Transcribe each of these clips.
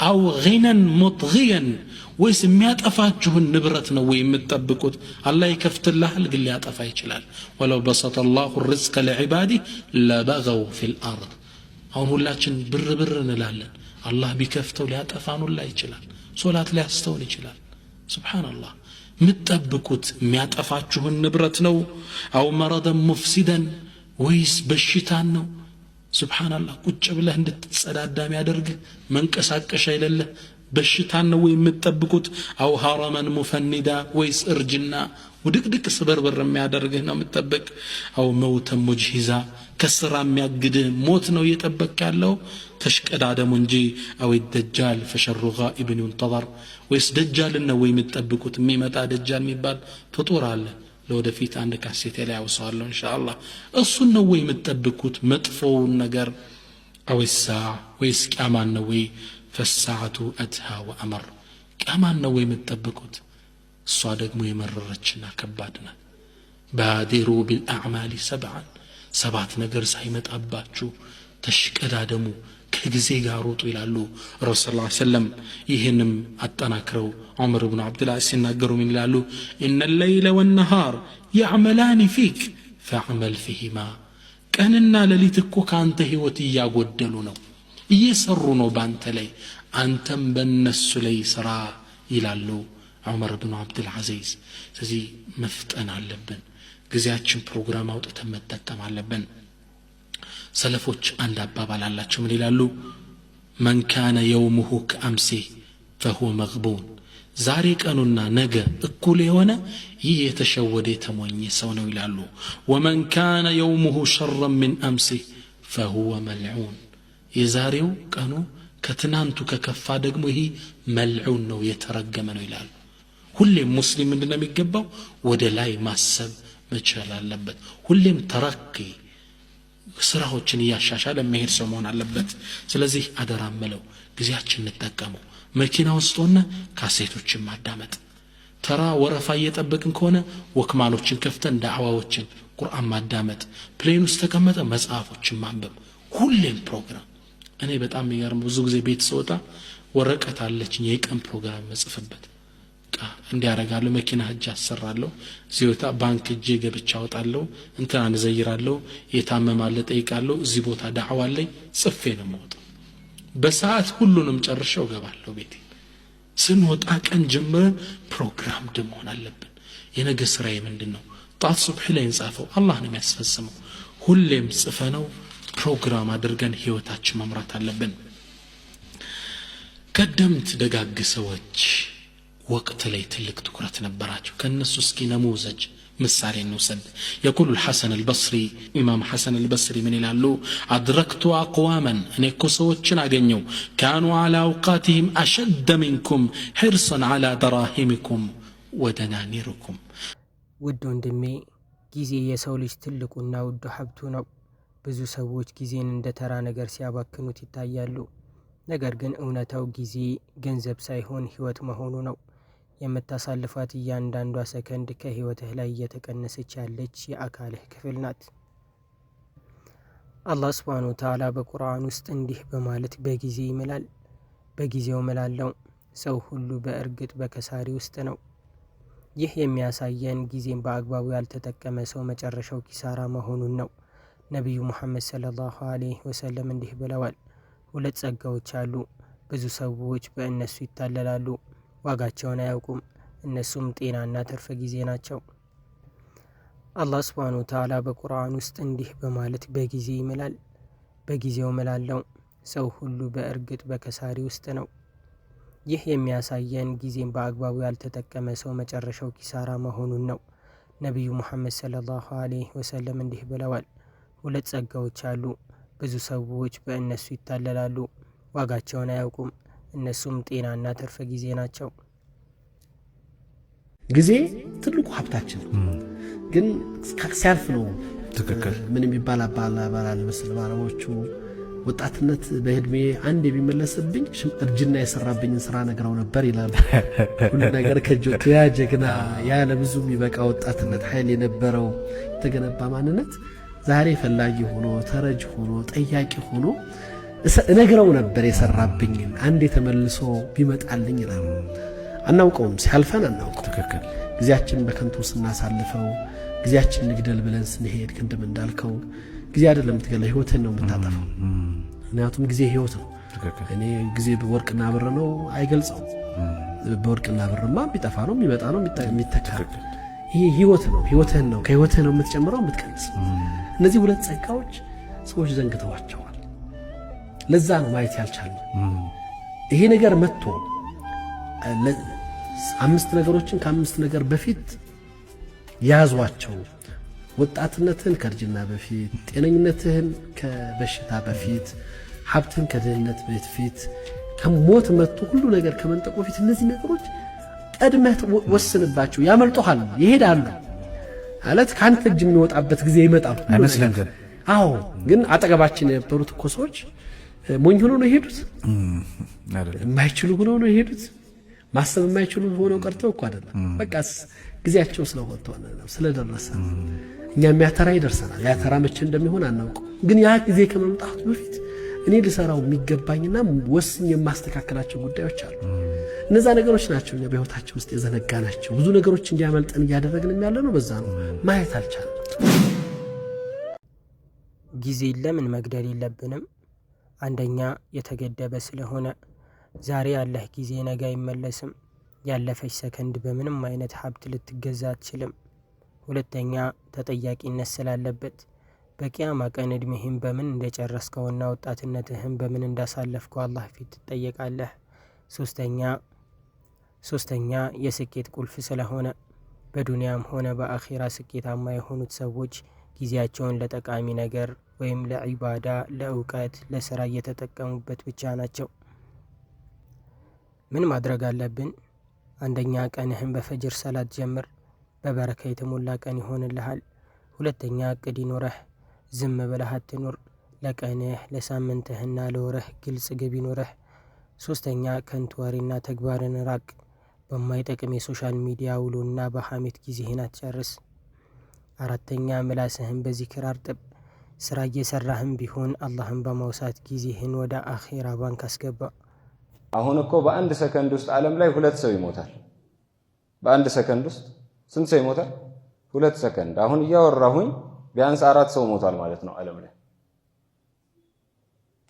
አው غنى مطغيا ወይስ የሚያጠፋችሁን ንብረት ነው ወይ የምትጠብቁት አላህ ይከፍትልሃል ግን ሊያጠፋ ይችላል ወለው በሰጠ الله الرزق لعباده لبغوا في الارض አሁን ሁላችን ብር እንላለን አላህ ቢከፍተው ሊያጠፋን ሁላ ይችላል ሶላት ሊያስተውን ይችላል ሱብሃንአላህ ምትጠብቁት የሚያጠፋችሁን ንብረት ነው አው መረደን ሙፍሲደን ወይስ በሽታን ነው ሱብሃንአላህ ቁጭ ብለህ እንድትጸዳዳ የሚያደርግ መንቀሳቀሻ የሌለ በሽታን ነው ወይ የምትጠብቁት አው ሐረመን ሙፈኒዳ ወይስ እርጅና ውድቅድቅ ስበርበር የሚያደርግህ ነው የምትጠብቅ አው መውተን ሙጅሂዛ ከስራ የሚያግድህ ሞት ነው እየጠበቅ ያለው ተሽቀዳደሙ እንጂ አው ደጃል ፈሸሩ غائب ينتظر ወይስ ደጃልን ነው ወይ የምትጠብቁት የሚመጣ ደጃል የሚባል ፍጡር አለ ለወደፊት አንድ ካሴት ላይ ያውሳለሁ ኢንሻአላህ እሱን ነው ወይ የምትጠብቁት መጥፎውን ነገር አውሳ ወይስ ቂያማን ነው ወይ فالساعة أدهى وأمر كمان نوي متبكوت الصادق مو يمررتشنا كبادنا بادروا بالأعمال سبعة نقر سايمت أباتشو تشكد آدمو كجزي قاروتو يلالو رسول الله صلى الله عليه وسلم يهنم أتناكرو عمر بن عبد الله سنقروا من يلالو إن الليل والنهار يعملان فيك فاعمل فيهما كأننا لليتكو كانت هوتي يقودلونو እየሰሩ ነው ባንተ ላይ አንተም በእነሱ ላይ ስራ ይላሉ ዑመር ኢብኑ አብዱል አዚዝ ስለዚህ መፍጠን አለብን ጊዜያችን ፕሮግራም አውጥተን መጠቀም አለብን ሰለፎች አንድ አባባል አላቸው ምን ይላሉ من كان يومه كأمسه فهو مغبون ዛሬ ቀኑና ነገ እኩል የሆነ ይህ የተሸወደ የተሞኘ ሰው ነው ይላሉ ومن كان يومه شرا من أمسه فهو ملعون የዛሬው ቀኑ ከትናንቱ ከከፋ ደግሞ ይሄ መልዑን ነው የተረገመ ነው ይላል ሁሌም ሙስሊም እንደነ የሚገባው ወደ ላይ ማሰብ መቻል አለበት ሁሌም ተረቂ ስራዎችን ያሻሻለ መሄድ ሰው መሆን አለበት ስለዚህ አደራመለው ጊዜያችንን እንጠቀመው መኪና ውስጥ ሆነ ካሴቶችን ማዳመጥ ተራ ወረፋ እየጠበቅን ከሆነ ወክማኖችን ከፍተን ዳዕዋዎችን ቁርአን ማዳመጥ ፕሌን ውስጥ ተቀመጠ መጽሐፎችን ማንበብ ሁሌም ፕሮግራም እኔ በጣም የሚገርም ብዙ ጊዜ ቤት ስወጣ ወረቀት አለችኝ የቀን ፕሮግራም መጽፈበት እንዲያረጋለሁ መኪና ሀጅ አሰራለሁ ዚዮታ ባንክ እጄ ገብቻ አወጣለሁ እንትን ዘይራለሁ የታመማለ ጠይቃለሁ እዚህ ቦታ ዳዕዋ አለኝ ጽፌ ነው የምወጣው በሰዓት ሁሉንም ጨርሼው ገባለሁ ቤቴ ስንወጣ ቀን ጀምረን ፕሮግራም መሆን አለብን የነገ ስራዬ ምንድነው ጧት ሱብህ ላይ እንጻፈው አላህ ነው የሚያስፈጽመው ሁሌም ጽፈነው ፕሮግራም አድርገን ህይወታችን መምራት አለብን ቀደምት ደጋግ ሰዎች ወቅት ላይ ትልቅ ትኩረት ነበራቸው ከነሱ እስኪ ነሙዘጅ ምሳሌ እንውሰድ يقول الحسن البصري امام حسن البصري من يلالو ادركت اقواما انكو ሰዎችን አገኘው كانوا على اوقاتهم اشد منكم حرصا على دراهمكم ودنانيركم ውድ ወንድሜ ጊዜ የሰው ልጅ ትልቁና ውድ ሀብቱ ነው ብዙ ሰዎች ጊዜን እንደ ተራ ነገር ሲያባክኑት ይታያሉ ነገር ግን እውነታው ጊዜ ገንዘብ ሳይሆን ህይወት መሆኑ ነው የምታሳልፋት እያንዳንዷ ሰከንድ ከህይወትህ ላይ እየተቀነሰች ያለች የአካልህ ክፍል ናት አላህ Subhanahu Wa Ta'ala በቁርአን ውስጥ እንዲህ በማለት በጊዜ ይምላል በጊዜው ምላለው ሰው ሁሉ በእርግጥ በከሳሪ ውስጥ ነው ይህ የሚያሳየን ጊዜን በአግባቡ ያልተጠቀመ ሰው መጨረሻው ኪሳራ መሆኑን ነው ነብዩ መሐመድ ሰለላሁ ዐለይሂ ወሰለም እንዲህ ብለዋል ሁለት ጸጋዎች አሉ ብዙ ሰዎች በእነሱ ይታለላሉ ዋጋቸውን አያውቁም እነሱም ጤናና ትርፍ ጊዜ ናቸው አላህ Subhanahu Wa Ta'ala በቁርአን ውስጥ እንዲህ በማለት በጊዜ ይምላል በጊዜው ምላለው ሰው ሁሉ በእርግጥ በከሳሪ ውስጥ ነው ይህ የሚያሳየን ጊዜን በአግባቡ ያልተጠቀመ ሰው መጨረሻው ኪሳራ መሆኑን ነው ነብዩ መሐመድ ሰለላሁ ዐለይሂ ወሰለም እንዲህ ብለዋል ሁለት ጸጋዎች አሉ ብዙ ሰዎች በእነሱ ይታለላሉ ዋጋቸውን አያውቁም እነሱም ጤናና ትርፍ ጊዜ ናቸው ጊዜ ትልቁ ሀብታችን ግን ሲያልፍ ነው ትክክል ምን የሚባል አባባል መስል ባለሞቹ ወጣትነት በእድሜ አንድ የሚመለስብኝ እርጅና የሰራብኝ ስራ ነገረው ነበር ይላል ሁሉ ነገር ከጆት ያ ጀግና ያ ለብዙ የሚበቃ ወጣትነት ኃይል የነበረው የተገነባ ማንነት ዛሬ ፈላጊ ሆኖ ተረጅ ሆኖ ጠያቂ ሆኖ እነግረው ነበር የሰራብኝ አንዴ ተመልሶ ቢመጣልኝ ይላል። አናውቀውም፣ ሲያልፈን አናውቀው። ትክክል። ጊዜያችን በከንቱ ስናሳልፈው ጊዜያችን ንግደል ብለን ስንሄድ ክንድም እንዳልከው ጊዜ አይደለም የምትገለው ህይወትን ነው የምታጠፋው። ምክንያቱም ጊዜ ህይወት ነው። እኔ ጊዜ በወርቅና ብር ነው አይገልጸው። በወርቅና ብርማ ቢጠፋ ነው የሚመጣ ነው የሚተካ። ይሄ ህይወት ነው። ህይወትን ነው ከህይወትህ ነው የምትጨምረው የምትቀንስ። እነዚህ ሁለት ጸጋዎች ሰዎች ዘንግተዋቸዋል። ለዛ ነው ማየት ያልቻልነው። ይሄ ነገር መጥቶ 5 ነገሮችን ከ5 ነገር በፊት ያዟቸው። ወጣትነትን ከእርጅና በፊት፣ ጤነኝነትህን ከበሽታ በፊት፣ ሀብትን ከድህነት በፊት፣ ከሞት መጥቶ ሁሉ ነገር ከመንጠቁ በፊት እነዚህ ነገሮች ቀድመህ ወስንባቸው። ያመልጦሃል፣ ይሄዳሉ ማለት ካንተ እጅ የሚወጣበት ጊዜ ይመጣል አይመስልም ግን? አዎ፣ ግን አጠገባችን የነበሩት እኮ ሰዎች ሞኝ ሆነው ነው የሄዱት። የማይችሉ ሆነው ነው የሄዱት። ማሰብ የማይችሉ ሆነው ቀርተው እኮ አይደለም። በቃ ጊዜያቸው ስለሆነ ነው ስለደረሰ። እኛ የሚያተራ ይደርሰናል። ያተራ መቼ እንደሚሆን አናውቀው። ግን ያ ጊዜ ከመምጣቱ በፊት እኔ ልሰራው የሚገባኝና ወስኝ የማስተካከላቸው ጉዳዮች አሉ። እነዛ ነገሮች ናቸው እኛ በህይወታችን ውስጥ የዘነጋናቸው። ብዙ ነገሮች እንዲያመልጠን እያደረግን ያለ ነው። በዛ ነው ማየት አልቻለም። ጊዜ ለምን መግደል የለብንም? አንደኛ የተገደበ ስለሆነ ዛሬ ያለህ ጊዜ ነገ አይመለስም። ያለፈች ሰከንድ በምንም አይነት ሀብት ልትገዛ አትችልም። ሁለተኛ ተጠያቂነት ስላለበት በቂያማ ቀን እድሜህን በምን እንደጨረስከውና ወጣትነትህን በምን እንዳሳለፍከው አላህ ፊት ትጠየቃለህ። ሶስተኛ የስኬት ቁልፍ ስለሆነ በዱንያም ሆነ በአኺራ ስኬታማ የሆኑት ሰዎች ጊዜያቸውን ለጠቃሚ ነገር ወይም ለዒባዳ፣ ለእውቀት፣ ለስራ እየተጠቀሙበት ብቻ ናቸው። ምን ማድረግ አለብን? አንደኛ ቀንህን በፈጅር ሰላት ጀምር፣ በበረካ የተሞላ ቀን ይሆንልሃል። ሁለተኛ እቅድ ይኖረህ፣ ዝም ብለህ አትኑር። ለቀንህ ለሳምንትህና ለወረህ ግልጽ ግብ ይኖረህ። ሶስተኛ ከንቱ ወሬና ተግባርን ራቅ። በማይጠቅም የሶሻል ሚዲያ ውሎና በሐሜት ጊዜህን አትጨርስ። አራተኛ ምላስህን በዚክር አርጥብ። ስራ እየሰራህም ቢሆን አላህን በማውሳት ጊዜህን ወደ አኺራ ባንክ አስገባ። አሁን እኮ በአንድ ሰከንድ ውስጥ ዓለም ላይ 2 ሰው ይሞታል። በአንድ ሰከንድ ውስጥ ስንት ሰው ይሞታል? 2 ሰከንድ። አሁን እያወራሁኝ ቢያንስ 4 ሰው ሞቷል ማለት ነው ዓለም ላይ።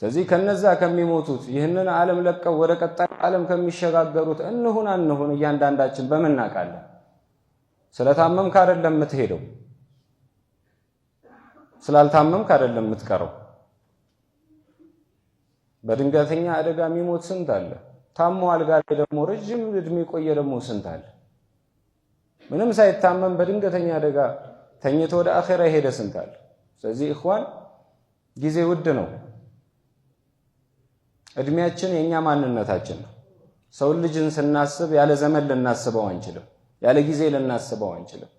ስለዚህ ከነዛ ከሚሞቱት ይህንን ዓለም ለቀው ወደ ቀጣይ ዓለም ከሚሸጋገሩት እንሁን አንሁን እያንዳንዳችን በምን እናውቃለን? ስለታመምክ አይደለም የምትሄደው፣ ስላልታመምክ አይደለም የምትቀረው። በድንገተኛ አደጋ የሚሞት ስንት አለ? ታሞ አልጋ ላይ ደግሞ ረጅም እድሜ ቆየ ደግሞ ስንት አለ? ምንም ሳይታመም በድንገተኛ አደጋ ተኝቶ ወደ አኺራ የሄደ ስንት አለ? ስለዚህ ኢኽዋን ጊዜ ውድ ነው። እድሜያችን የኛ ማንነታችን ነው። ሰው ልጅን ስናስብ ያለ ዘመን ልናስበው አንችልም፣ ያለ ጊዜ ልናስበው አንችልም።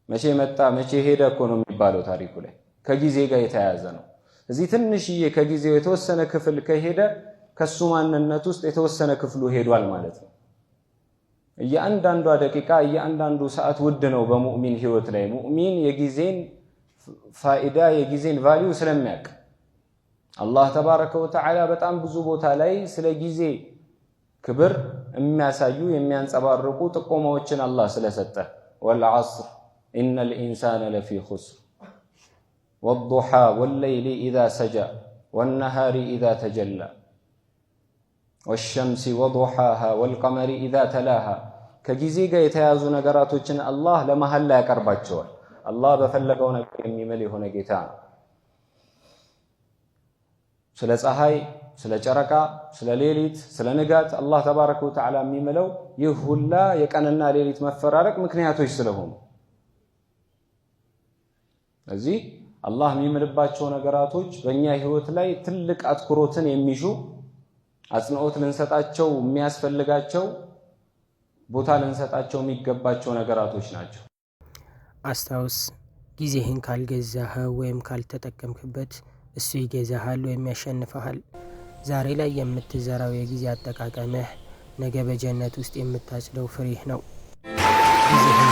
መቼ መጣ መቼ ሄደ እኮ ነው የሚባለው ታሪኩ ላይ። ከጊዜ ጋር የተያያዘ ነው። እዚህ ትንሽዬ ከጊዜው የተወሰነ ክፍል ከሄደ ከሱ ማንነት ውስጥ የተወሰነ ክፍሉ ሄዷል ማለት ነው። እያንዳንዷ ደቂቃ እያንዳንዱ ሰዓት ውድ ነው በሙእሚን ህይወት ላይ። ሙእሚን የጊዜን ፋኢዳ የጊዜን ቫልዩ ስለሚያውቅ አላህ ተባረከ ወተዓላ በጣም ብዙ ቦታ ላይ ስለ ጊዜ ክብር የሚያሳዩ የሚያንጸባርቁ ጥቆማዎችን አላህ ስለሰጠ ወልዐስር ኢነል ኢንሳነ ለፊ ኹስር ወዱሓ ወለይሊ ኢዛ ሰጃ ወነሃሪ ኢዛ ተጀላ ወሸምሲ ወዱሓሃ ወልቀመሪ ኢዛ ተላሃ። ከጊዜ ጋር የተያዙ ነገራቶችን አላህ ለመሃል ላይ ያቀርባቸዋል። አላህ በፈለገው ነገር የሚምል የሆነ ጌታ ነው። ስለ ፀሐይ፣ ስለ ጨረቃ፣ ስለ ሌሊት፣ ስለ ንጋት አላህ ተባረከ ወተዓላ የሚምለው ይህ ሁላ የቀንና ሌሊት መፈራረቅ ምክንያቶች ስለሆኑ እዚህ አላህ የሚምልባቸው ነገራቶች በእኛ ህይወት ላይ ትልቅ አትኩሮትን የሚሹ አጽንኦት ልንሰጣቸው የሚያስፈልጋቸው ቦታ ልንሰጣቸው የሚገባቸው ነገራቶች ናቸው። አስታውስ፣ ጊዜህን ካልገዛህ ወይም ካልተጠቀምክበት እሱ ይገዛሃል ወይም ያሸንፈሃል። ዛሬ ላይ የምትዘራው የጊዜ አጠቃቀምህ ነገ በጀነት ውስጥ የምታጭደው ፍሬህ ነው። ጊዜህን